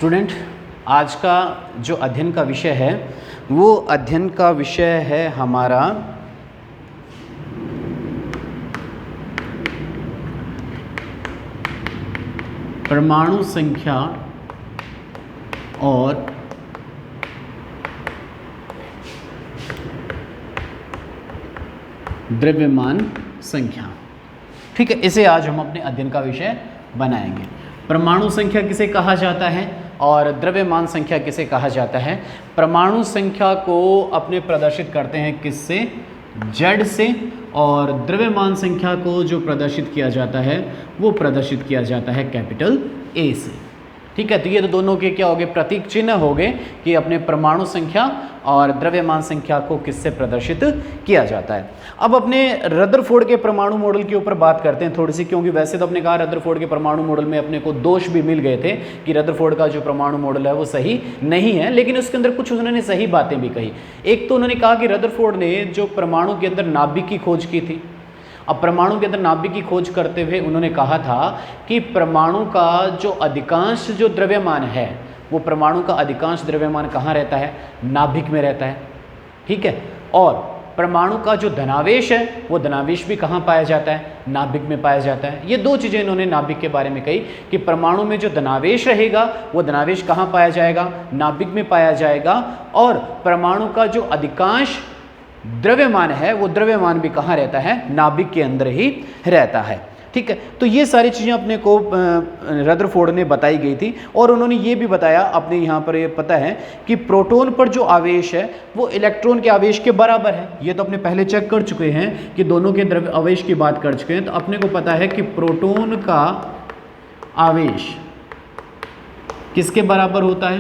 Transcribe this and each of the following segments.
Student, आज का जो अध्ययन का विषय है वो अध्ययन का विषय है हमारा परमाणु संख्या और द्रव्यमान संख्या। ठीक है, इसे आज हम अपने अध्ययन का विषय बनाएंगे। परमाणु संख्या किसे कहा जाता है और द्रव्यमान संख्या किसे कहा जाता है। परमाणु संख्या को अपने प्रदर्शित करते हैं किससे, Z से, और द्रव्यमान संख्या को जो प्रदर्शित किया जाता है वो प्रदर्शित किया जाता है कैपिटल A से। ठीक है, तो ये तो दोनों के क्या हो गए, प्रतीक चिन्ह हो गए कि अपने परमाणु संख्या और द्रव्यमान संख्या को किससे प्रदर्शित किया जाता है। अब अपने रदरफोर्ड के परमाणु मॉडल के ऊपर बात करते हैं थोड़ी सी, क्योंकि वैसे तो अपने कहा रदरफोर्ड के परमाणु मॉडल में अपने को दोष भी मिल गए थे कि रदरफोर्ड का जो परमाणु मॉडल है वो सही नहीं है, लेकिन उसके अंदर कुछ उन्होंने सही बातें भी कही। एक तो उन्होंने कहा कि रदरफोर्ड ने जो परमाणु के अंदर नाभिक की खोज की थी। अब परमाणु के अंदर नाभिक की खोज करते हुए उन्होंने कहा था कि परमाणु का जो अधिकांश जो द्रव्यमान है वो परमाणु का अधिकांश द्रव्यमान कहाँ रहता है, नाभिक में रहता है। ठीक है, और परमाणु का जो धनावेश है वो धनावेश भी कहाँ पाया जाता है, नाभिक में पाया जाता है। ये दो चीज़ें इन्होंने नाभिक के बारे में कही कि परमाणु में जो धनावेश रहेगा वो धनावेश कहाँ पाया जाएगा, नाभिक में पाया जाएगा, और परमाणु का जो अधिकांश द्रव्यमान है वो द्रव्यमान भी कहाँ रहता है, नाभिक के अंदर ही रहता है। ठीक है, तो ये सारी चीज़ें अपने को रदरफोर्ड ने बताई गई थी, और उन्होंने ये भी बताया, अपने यहाँ पर ये पता है कि प्रोटॉन पर जो आवेश है वो इलेक्ट्रॉन के आवेश के बराबर है। ये तो अपने पहले चेक कर चुके हैं कि दोनों के द्रव्य आवेश की बात कर चुके हैं, तो अपने को पता है कि प्रोटॉन का आवेश किसके बराबर होता है,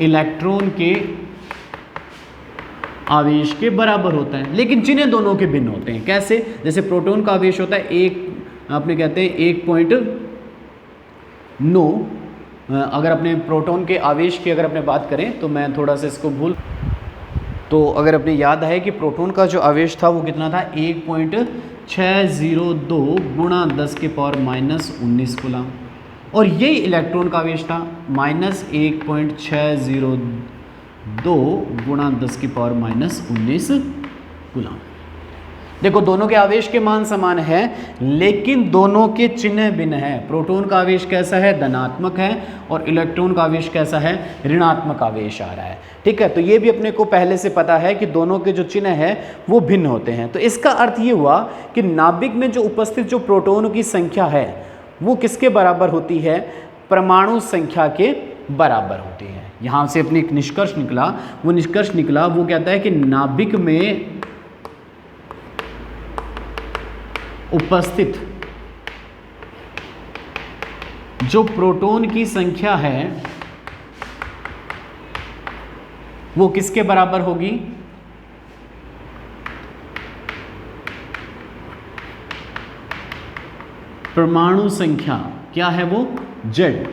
इलेक्ट्रॉन के आवेश के बराबर होता है, लेकिन चिन्ह दोनों के भिन्न होते हैं। कैसे, जैसे प्रोटॉन का आवेश होता है अपने कहते हैं 1.9। अगर अपने प्रोटॉन के आवेश की अगर अपने बात करें तो मैं थोड़ा सा इसको तो अगर अपने याद है कि प्रोटॉन का जो आवेश था वो कितना था, 1.602 गुणा 10⁻⁻19 कूलम, और ये इलेक्ट्रॉन का आवेश था -1.602 गुणा 10⁻⁻19 कूलम। देखो, दोनों के आवेश के मान समान है लेकिन दोनों के चिन्ह भिन्न है। प्रोटॉन का आवेश कैसा है, धनात्मक है, और इलेक्ट्रॉन का आवेश कैसा है, ऋणात्मक आवेश आ रहा है। ठीक है, तो ये भी अपने को पहले से पता है कि दोनों के जो चिन्ह है वो भिन्न होते हैं। तो इसका अर्थ ये हुआ कि नाभिक में जो उपस्थित जो प्रोटॉन की संख्या है वो किसके बराबर होती है, परमाणु संख्या के बराबर होती है। यहाँ से अपनी एक निष्कर्ष निकला, वो निष्कर्ष निकला वो कहता है कि नाभिक में उपस्थित जो प्रोटॉन की संख्या है वो किसके बराबर होगी, परमाणु संख्या क्या है वो Z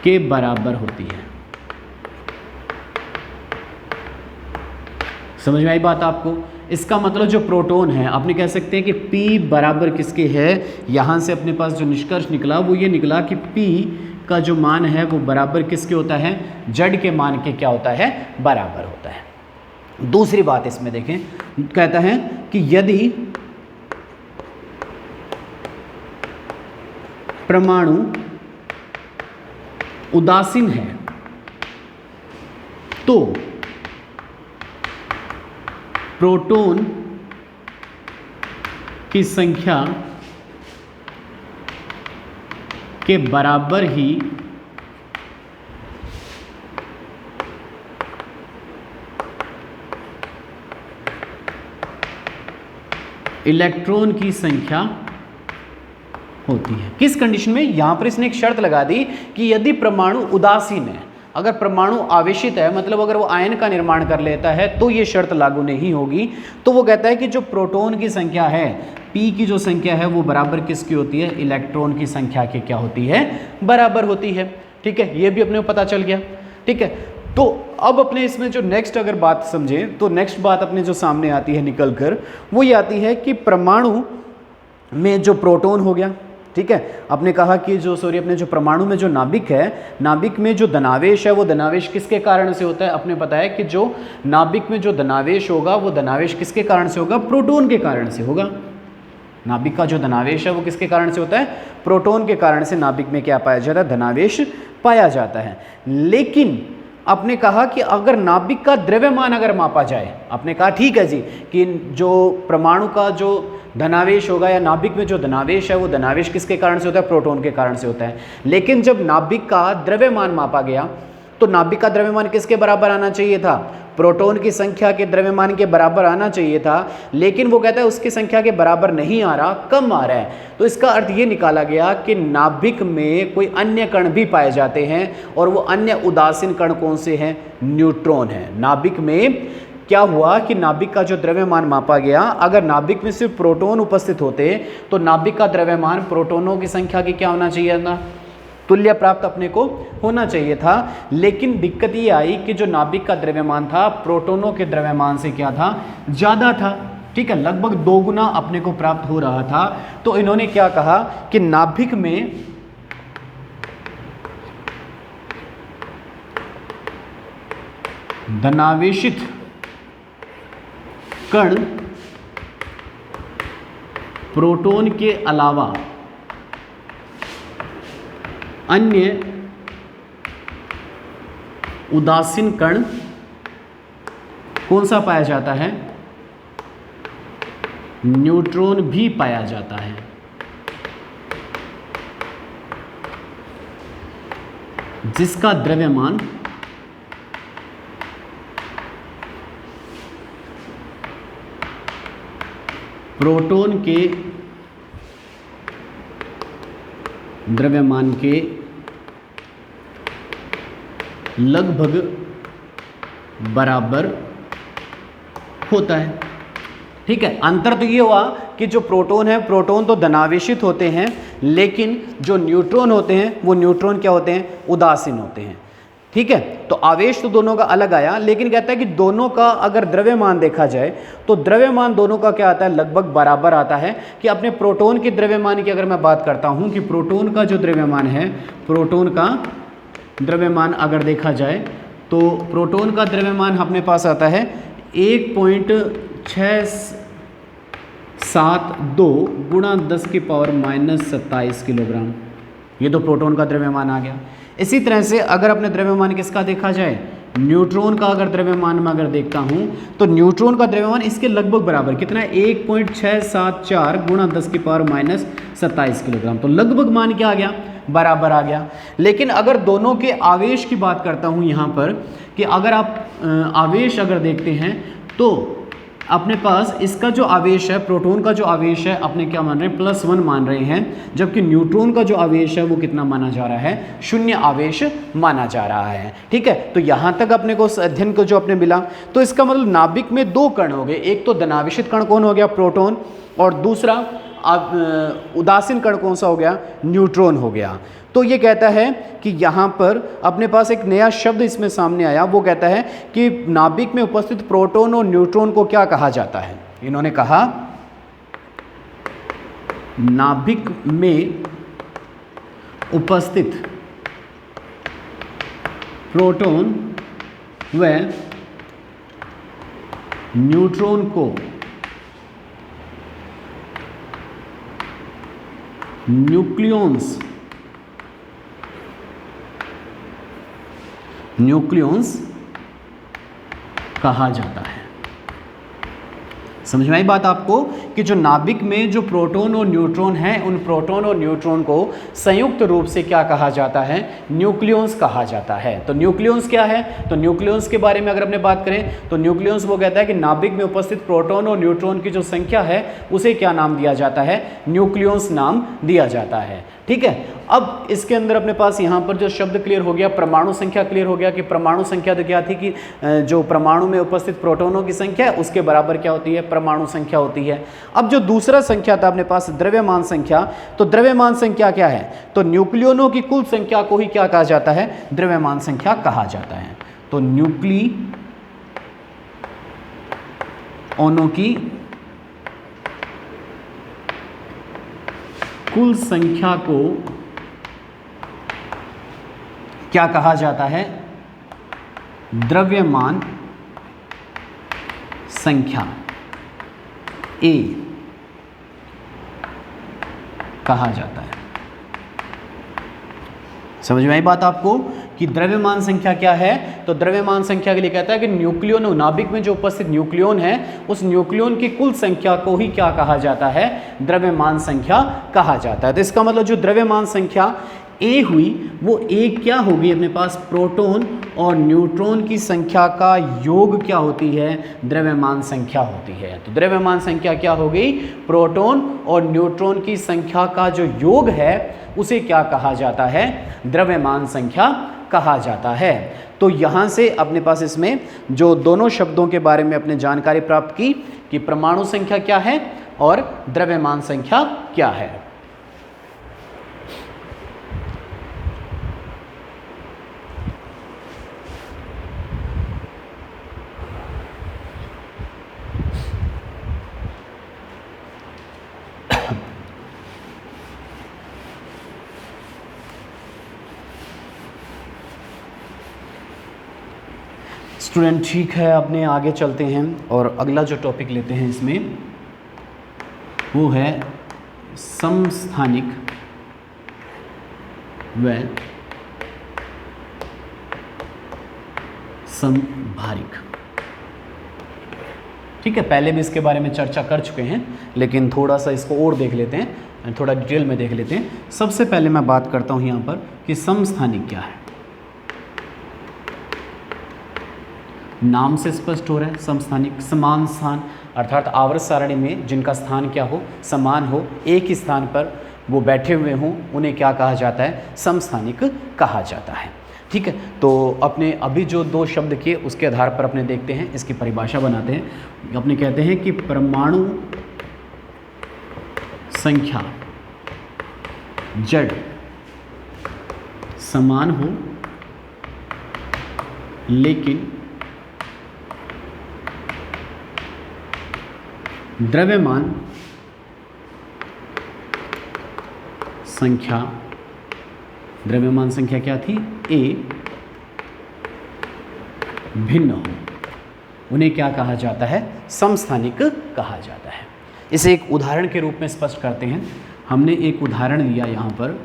के बराबर होती है। समझ में आई बात आपको। इसका मतलब जो प्रोटॉन है अपने कह सकते हैं कि P बराबर किसके है, यहां से अपने पास जो निष्कर्ष निकला वो ये निकला कि P का जो मान है वो बराबर किसके होता है, Z के मान के क्या होता है, बराबर होता है। दूसरी बात इसमें देखें, कहता है कि यदि परमाणु उदासीन है तो प्रोटॉन की संख्या के बराबर ही इलेक्ट्रॉन की संख्या होती है। किस कंडीशन में, यहां पर इसने एक शर्त लगा दी कि यदि परमाणु उदासीन है, अगर परमाणु आवेशित है, मतलब अगर वो आयन का निर्माण कर लेता है तो ये शर्त लागू नहीं होगी। तो वो कहता है कि जो प्रोटॉन की संख्या है, P की जो संख्या है वो बराबर किसकी होती है, इलेक्ट्रॉन की संख्या की क्या होती है, बराबर होती है। ठीक है, ये भी अपने को पता चल गया। ठीक है, तो अब अपने इसमें जो नेक्स्ट अगर बात समझें तो नेक्स्ट बात अपने जो सामने आती है निकल कर वो ये आती है कि परमाणु में जो प्रोटॉन हो गया, ठीक है, आपने कहा कि जो अपने जो परमाणु में जो नाभिक है, नाभिक में जो धनावेश है वो धनावेश किसके कारण से होता है? अपने पता है कि जो नाभिक में जो धनावेश होगा वो धनावेश किसके कारण से होगा? प्रोटॉन के कारण से होगा। नाभिक का जो धनावेश है वो किसके कारण से होता है? प्रोटॉन के कारण से नाभिक में क्या पाया जाता है? धनावेश पाया जाता है। लेकिन आपने कहा कि अगर नाभिक का द्रव्यमान अगर मापा जाए, आपने कहा ठीक है जी कि जो परमाणु का जो धनावेश होगा या नाभिक में जो धनावेश है वो धनावेश किसके कारण से होता है? प्रोटॉन के कारण से होता है। लेकिन जब नाभिक का द्रव्यमान मापा गया तो नाभिक का द्रव्यमान किसके बराबर आना चाहिए था? प्रोटॉन की संख्या के द्रव्यमान के बराबर आना चाहिए था, लेकिन वो कहता है उसकी संख्या के बराबर नहीं आ रहा, कम आ रहा है। तो इसका अर्थ ये निकाला गया कि नाभिक में कोई अन्य कण भी पाए जाते हैं, और वो अन्य उदासीन कण कौन से हैं? न्यूट्रॉन है। नाभिक में क्या हुआ कि नाभिक का जो द्रव्यमान मापा गया, अगर नाभिक में सिर्फ प्रोटॉन उपस्थित होते तो नाभिक का द्रव्यमान प्रोटॉनों की संख्या की क्या होना चाहिए था? तुल्य प्राप्त अपने को होना चाहिए था। लेकिन दिक्कत ये आई कि जो नाभिक का द्रव्यमान था प्रोटॉनों के द्रव्यमान से क्या था? ज़्यादा था, ठीक है, लगभग 2 गुना अपने को प्राप्त हो रहा था। तो इन्होंने क्या कहा कि नाभिक में धनावेशित कण प्रोटॉन के अलावा अन्य उदासीन कण कौन सा पाया जाता है? न्यूट्रॉन भी पाया जाता है। जिसका द्रव्यमान प्रोटॉन के द्रव्यमान के लगभग बराबर होता है, ठीक है। अंतर तो ये हुआ कि जो प्रोटॉन है, प्रोटॉन तो धनावेशित होते हैं, लेकिन जो न्यूट्रॉन होते हैं वो न्यूट्रॉन क्या होते हैं? उदासीन होते हैं, ठीक है। तो आवेश तो दोनों का अलग आया, लेकिन कहता है कि दोनों का अगर द्रव्यमान देखा जाए तो द्रव्यमान दोनों का क्या आता है? लगभग बराबर आता है। कि अपने प्रोटॉन के द्रव्यमान की अगर मैं बात करता हूं कि प्रोटॉन का जो द्रव्यमान है, प्रोटॉन का द्रव्यमान अगर देखा जाए तो प्रोटॉन का द्रव्यमान अपने पास आता है 1.672 गुणा 10⁻⁻27 किलोग्राम। ये तो प्रोटॉन का द्रव्यमान आ गया। इसी तरह से अगर अपने द्रव्यमान किसका देखा जाए, न्यूट्रॉन का अगर द्रव्यमान मैं अगर देखता हूं तो न्यूट्रॉन का द्रव्यमान इसके लगभग बराबर कितना है? 1.674 गुणा 10⁻⁻27 किलोग्राम। तो लगभग मान क्या आ गया? बराबर आ गया। लेकिन अगर दोनों के आवेश की बात करता हूं यहां पर कि अगर आप आवेश अगर देखते हैं तो अपने पास इसका जो आवेश है, प्रोटॉन का जो आवेश है, अपने क्या मान रहे हैं? +1 मान रहे हैं, जबकि न्यूट्रॉन का जो आवेश है वो कितना माना जा रहा है? 0 आवेश माना जा रहा है, ठीक है। तो यहाँ तक अपने को अध्ययन को जो अपने मिला, तो इसका मतलब नाभिक में 2 कण हो गए। एक तो धनावेशित कण कौन हो गया? प्रोटॉन, और दूसरा उदासीन कण कौन सा हो गया? न्यूट्रॉन हो गया। तो ये कहता है कि यहाँ पर अपने पास एक नया शब्द इसमें सामने आया, वो कहता है कि नाभिक में उपस्थित प्रोटॉन और न्यूट्रॉन को क्या कहा जाता है? इन्होंने कहा नाभिक में उपस्थित प्रोटॉन व न्यूट्रॉन को न्यूक्लियॉन्स कहा जाता है। समझ में आई बात आपको कि जो नाभिक में जो प्रोटॉन और न्यूट्रॉन है, उन प्रोटॉन और न्यूट्रॉन को संयुक्त रूप से क्या कहा जाता है? न्यूक्लियॉन्स कहा जाता है। तो न्यूक्लियॉन्स क्या है? तो न्यूक्लियॉन्स के बारे में अगर अपने बात करें तो न्यूक्लियॉन्स वो कहता है कि नाभिक में उपस्थित प्रोटॉन और न्यूट्रॉन की जो संख्या है उसे क्या नाम दिया जाता है? न्यूक्लियॉन्स नाम दिया जाता है, ठीक है। अब इसके अंदर अपने पास यहाँ पर जो शब्द क्लियर हो गया, परमाणु संख्या क्लियर हो गया कि परमाणु संख्या तो क्या थी कि जो परमाणु में उपस्थित प्रोटॉनों की संख्या है उसके बराबर क्या होती है? परमाणु संख्या होती है। अब जो दूसरा संख्या था अपने पास द्रव्यमान संख्या, तो द्रव्यमान संख्या क्या है? तो न्यूक्लियनों की कुल संख्या को ही क्या कहा जाता है? द्रव्यमान संख्या कहा जाता है। तो न्यूक्लियनों की कुल संख्या को क्या कहा जाता है? द्रव्यमान संख्या A कहा जाता है। समझ में आई बात आपको कि द्रव्यमान संख्या क्या है? तो द्रव्यमान संख्या के लिए कहता है कि न्यूक्लियन, नाभिक में जो उपस्थित न्यूक्लियन है उस न्यूक्लियन की कुल संख्या को ही क्या कहा जाता है? द्रव्यमान संख्या कहा जाता है। तो इसका मतलब जो द्रव्यमान संख्या A हुई वो A क्या होगी? अपने पास प्रोटॉन और न्यूट्रॉन की संख्या का योग क्या होती है? द्रव्यमान संख्या होती है। तो द्रव्यमान संख्या क्या हो गई? प्रोटॉन और न्यूट्रॉन की संख्या का जो योग है उसे क्या कहा जाता है? द्रव्यमान संख्या कहा जाता है। तो यहाँ से अपने पास इसमें जो दोनों शब्दों के बारे में अपने जानकारी प्राप्त की कि परमाणु संख्या क्या है और द्रव्यमान संख्या क्या है। स्टूडेंट ठीक है, अपने आगे चलते हैं और अगला जो टॉपिक लेते हैं इसमें वो है समस्थानिक व समभारिक। ठीक है, पहले भी इसके बारे में चर्चा कर चुके हैं लेकिन थोड़ा सा इसको और देख लेते हैं, थोड़ा डिटेल में देख लेते हैं। सबसे पहले मैं बात करता हूं यहाँ पर कि समस्थानिक क्या है। नाम से स्पष्ट हो रहा है, समस्थानिक समान स्थान, अर्थात आवर्त सारणी में जिनका स्थान क्या हो? समान हो, एक ही स्थान पर वो बैठे हुए हों, उन्हें क्या कहा जाता है? समस्थानिक कहा जाता है। ठीक है, तो अपने अभी जो दो शब्द किए उसके आधार पर अपने देखते हैं, इसकी परिभाषा बनाते हैं। अपने कहते हैं कि परमाणु संख्या जड़ समान हो लेकिन द्रव्यमान संख्या, द्रव्यमान संख्या क्या थी? A भिन्न हो, उन्हें क्या कहा जाता है? समस्थानिक कहा जाता है। इसे एक उदाहरण के रूप में स्पष्ट करते हैं। हमने एक उदाहरण लिया यहाँ पर।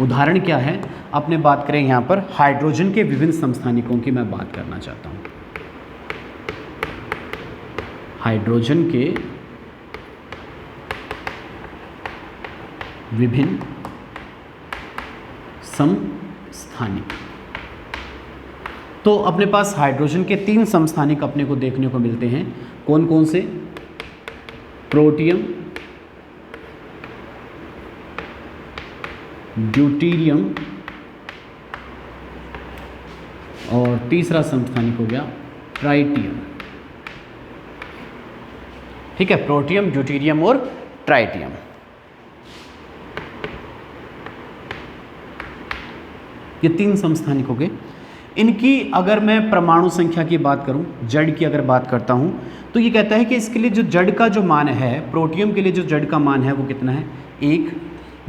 उदाहरण क्या है? अपने बात करें यहाँ पर हाइड्रोजन के विभिन्न समस्थानिकों की मैं बात करना चाहता हूँ। हाइड्रोजन के विभिन्न समस्थानिक। तो अपने पास हाइड्रोजन के 3 समस्थानिक अपने को देखने को मिलते हैं। कौन कौन से? प्रोटियम, ड्यूटीरियम और तीसरा समस्थानिक हो गया ट्राइटियम। ठीक है, प्रोटियम, ड्यूटीरियम और ट्राइटियम। ये 3 समस्थानिक हो गए। इनकी अगर मैं परमाणु संख्या की बात करूं, जड़ की अगर बात करता हूं, तो ये कहता है कि इसके लिए जो जड़ का जो मान है, प्रोटियम के लिए जो जड़ का मान है वो कितना है? 1।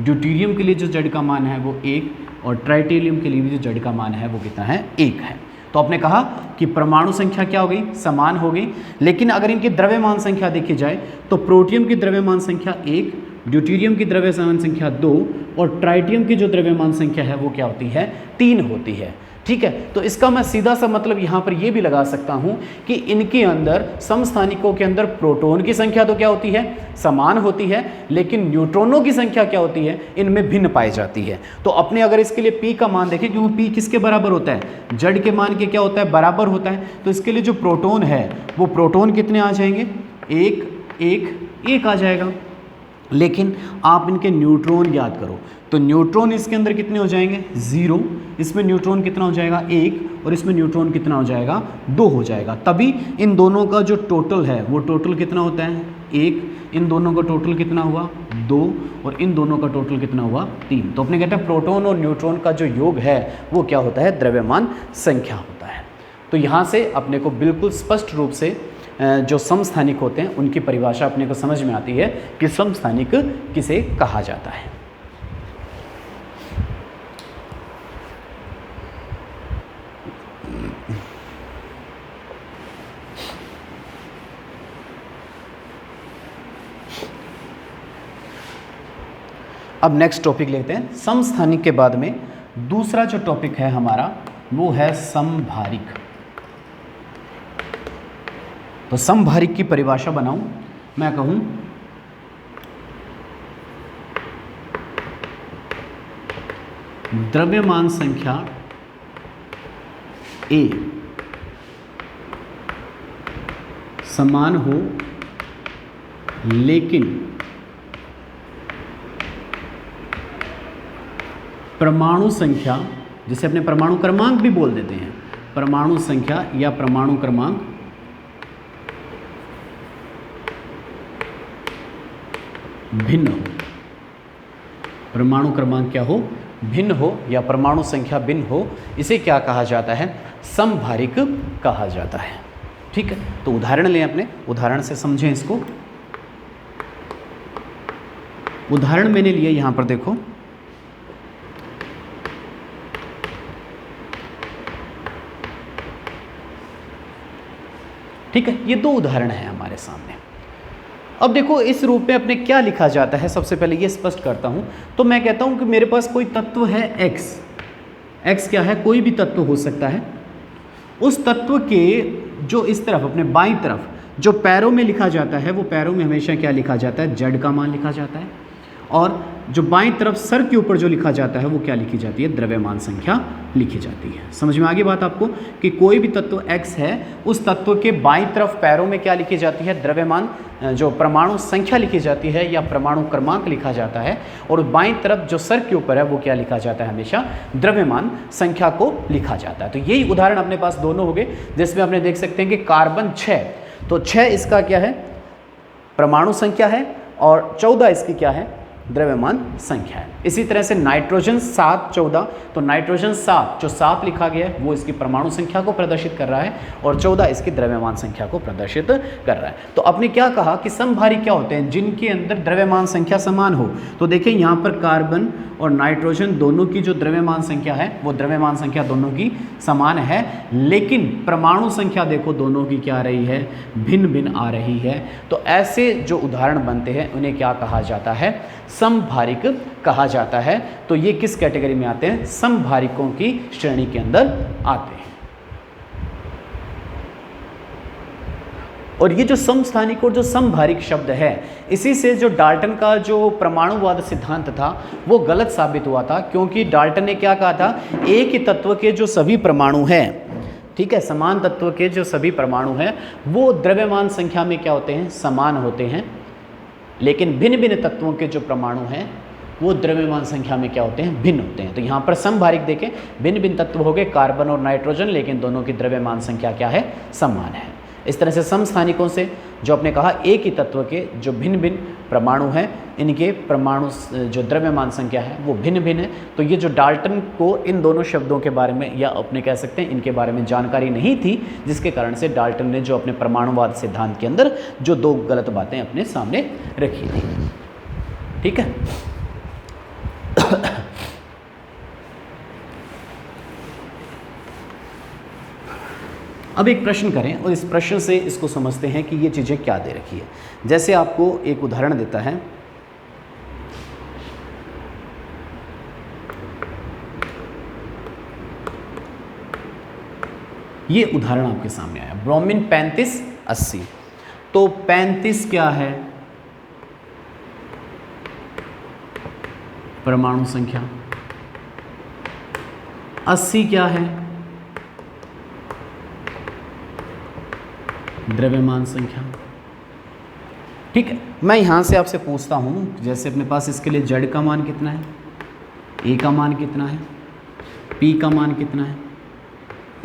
ड्यूटीरियम के लिए जो जड़ का मान है वो 1 और ट्राइटेरियम के लिए भी जो जड़ का मान है वो कितना है? 1 है। तो आपने कहा कि परमाणु संख्या क्या हो गई? समान हो गई। लेकिन अगर इनकी द्रव्यमान संख्या देखी जाए तो प्रोटियम की द्रव्यमान संख्या 1, ड्यूटीरियम की द्रव्यमान संख्या 2 और ट्राइटियम की जो द्रव्यमान संख्या है वो क्या होती है? 3 होती है। ठीक है, तो इसका मैं सीधा सा मतलब यहाँ पर ये भी लगा सकता हूँ कि इनके अंदर, समस्थानिकों के अंदर प्रोटॉन की संख्या तो क्या होती है? समान होती है, लेकिन न्यूट्रॉनों की संख्या क्या होती है? इनमें भिन्न पाई जाती है। तो अपने अगर इसके लिए P का मान देखें, क्योंकि P किसके बराबर होता है? जड़ के मान के क्या होता है? बराबर होता है। तो इसके लिए जो प्रोटॉन है वो प्रोटॉन कितने आ जाएंगे? 1 1 1 आ जाएगा। लेकिन आप इनके न्यूट्रॉन याद करो तो न्यूट्रॉन इसके अंदर कितने हो जाएंगे? 0। इसमें न्यूट्रॉन कितना हो जाएगा? 1 और इसमें न्यूट्रॉन कितना हो जाएगा? 2 हो जाएगा। तभी इन दोनों का जो टोटल है वो टोटल कितना होता है? 1। इन दोनों का टोटल कितना हुआ? 2 और इन दोनों का टोटल कितना हुआ? 3। तो अपने कहते हैं प्रोटॉन और न्यूट्रॉन का जो योग है वो क्या होता है? द्रव्यमान संख्या होता है। तो यहाँ से अपने को बिल्कुल स्पष्ट रूप से जो समस्थानिक होते हैं उनकी परिभाषा अपने को समझ में आती है कि समस्थानिक किसे कहा जाता है। अब नेक्स्ट टॉपिक लेते हैं। समस्थानिक के बाद में दूसरा जो टॉपिक है हमारा वो है समभारिक। तो समभारिक की परिभाषा बनाऊं, मैं कहूं द्रव्यमान संख्या A समान हो लेकिन परमाणु संख्या, जिसे अपने परमाणु क्रमांक भी बोल देते हैं, परमाणु संख्या या परमाणु क्रमांक भिन्न हो। परमाणु क्रमांक क्या हो? भिन्न हो, या परमाणु संख्या भिन्न हो, इसे क्या कहा जाता है? समभारिक कहा जाता है। ठीक है, तो उदाहरण लें, अपने उदाहरण से समझें इसको। उदाहरण मैंने लिए यहां पर, देखो ठीक है, ये दो उदाहरण हैं हमारे सामने। अब देखो इस रूप में अपने क्या लिखा जाता है, सबसे पहले ये स्पष्ट करता हूं। तो मैं कहता हूं कि मेरे पास कोई तत्व है x। x क्या है? कोई भी तत्व हो सकता है। उस तत्व के जो इस तरफ अपने बाईं तरफ जो पैरों में लिखा जाता है, वो पैरों में हमेशा क्या लिखा जाता है? z का मान लिखा जाता है। और जो बाईं तरफ सर के ऊपर जो लिखा जाता है वो क्या लिखी जाती है? द्रव्यमान संख्या लिखी जाती है। समझ में आ गई बात आपको कि कोई भी तत्व x है, उस तत्व के बाईं तरफ पैरों में क्या लिखी जाती है? द्रव्यमान, जो परमाणु संख्या लिखी जाती है या परमाणु क्रमांक लिखा जाता है। और बाईं तरफ जो सर के ऊपर है वो क्या लिखा जाता है? हमेशा द्रव्यमान संख्या को लिखा जाता है। तो यही उदाहरण अपने पास दोनों हो गए, जिसमें अपने देख सकते हैं कि कार्बन 6, तो 6 इसका क्या है? परमाणु संख्या है, और 14 इसकी क्या है? द्रव्यमान संख्या है। इसी तरह से नाइट्रोजन 7, 14, तो नाइट्रोजन 7 जो 7 लिखा गया है वो इसकी परमाणु संख्या को प्रदर्शित कर रहा है, और 14 इसकी द्रव्यमान संख्या को प्रदर्शित कर रहा है। तो आपने क्या कहा कि समभारिक क्या होते हैं? जिनके अंदर द्रव्यमान संख्या समान हो। तो देखिए यहाँ पर कार्बन और नाइट्रोजन दोनों की जो द्रव्यमान संख्या है वो द्रव्यमान संख्या दोनों की समान है, लेकिन परमाणु संख्या देखो दोनों की क्या आ रही है? भिन्न भिन्न आ रही है। तो ऐसे जो उदाहरण बनते हैं उन्हें क्या कहा जाता है? समभारिक कहा जाता है। तो ये किस कैटेगरी में आते हैं? समभारिकों की श्रेणी के अंदर आते हैं। और ये जो समस्थानिक और जो समभारिक शब्द है, इसी से जो डाल्टन का जो परमाणुवाद सिद्धांत था वो गलत साबित हुआ था, क्योंकि डाल्टन ने क्या कहा था? एक ही तत्व के जो सभी परमाणु हैं, ठीक है, समान तत्व के जो सभी परमाणु हैं वो द्रव्यमान संख्या में क्या होते हैं? समान होते हैं, लेकिन भिन्न भिन्न तत्वों के जो परमाणु हैं वो द्रव्यमान संख्या में क्या होते हैं? भिन्न होते हैं। तो यहाँ पर समभारिक देखें, भिन्न भिन्न तत्व हो गए कार्बन और नाइट्रोजन, लेकिन दोनों की द्रव्यमान संख्या क्या है? समान है। इस तरह से समस्थानिकों से जो आपने कहा एक ही तत्व के जो भिन्न भिन्न परमाणु हैं, इनके परमाणु जो द्रव्यमान संख्या है वो भिन्न भिन्न है। तो ये जो डाल्टन को इन दोनों शब्दों के बारे में, या अपने कह सकते हैं इनके बारे में जानकारी नहीं थी, जिसके कारण से डाल्टन ने जो अपने परमाणुवाद सिद्धांत के अंदर जो दो गलत बातें अपने सामने रखी थी। ठीक है। अब एक प्रश्न करें और इस प्रश्न से इसको समझते हैं कि ये चीज़ें क्या दे रखी है। जैसे आपको एक उदाहरण देता है, ये उदाहरण आपके सामने आया, ब्रोमीन 3580। तो 35 क्या है? परमाणु संख्या। 80 क्या है? द्रव्यमान संख्या। ठीक है, मैं यहां से आपसे पूछता हूं, जैसे अपने पास इसके लिए Z का मान कितना है, A का मान कितना है, P का मान कितना है,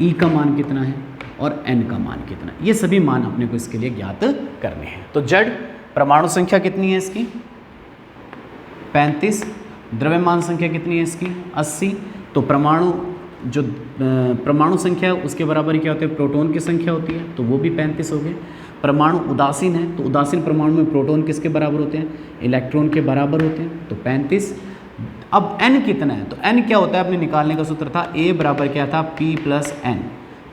E का मान कितना है और N का मान कितना है। ये सभी मान अपने को इसके लिए ज्ञात करने हैं। तो Z परमाणु संख्या कितनी है इसकी? 35। द्रव्यमान संख्या कितनी है इसकी? 80। तो परमाणु जो परमाणु संख्या है उसके बराबर क्या होती है? प्रोटॉन की संख्या होती है, तो वो भी 35 हो गए। परमाणु उदासीन है तो उदासीन परमाणु में प्रोटॉन किसके बराबर होते हैं, इलेक्ट्रॉन के बराबर होते हैं, तो 35। अब n कितना है, तो n क्या होता है अपने निकालने का सूत्र था a बराबर क्या था p प्लस n।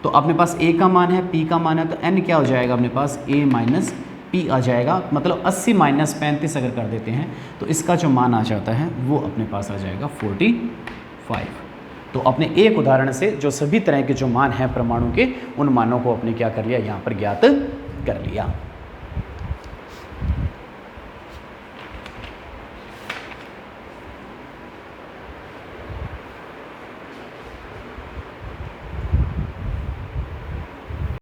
तो अपने पास a का मान है, p का मान है, तो n क्या हो जाएगा अपने पास a माइनस p आ जाएगा, मतलब 80 माइनस 35 अगर कर देते हैं तो इसका जो मान आ जाता है वो अपने पास आ जाएगा 45। तो अपने एक उदाहरण से जो सभी तरह के जो मान हैं परमाणु के, उन मानों को अपने क्या कर लिया, यहाँ पर ज्ञात कर लिया।